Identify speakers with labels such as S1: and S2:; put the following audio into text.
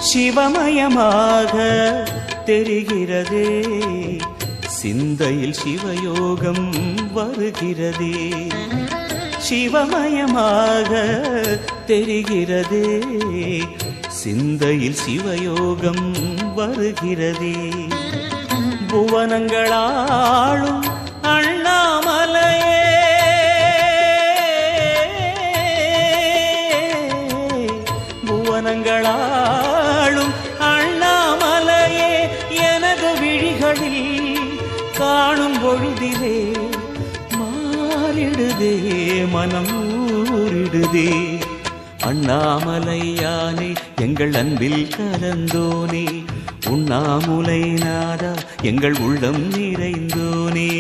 S1: சிவமயமாக தெரிகிறதே, சிந்தையில் சிவயோகம் வருகிறதே. சிவமயமாக தெரிகிறதே, சிந்தையில் சிவயோகம் வருகிறதே. புவனங்களாளும் அண்ணாமலையே, புவனங்களாளும் அண்ணாமலையே, எனது விழிகளில் காணும் பொழுதிலே மாறிடுதே, மனம் ஊரிடுதே. அண்ணாமலையானே எங்கள் அன்பில் கலந்தோனே, உண்ணாமுலை நாதா எங்கள் உள்ளம் நிறைந்தோனே.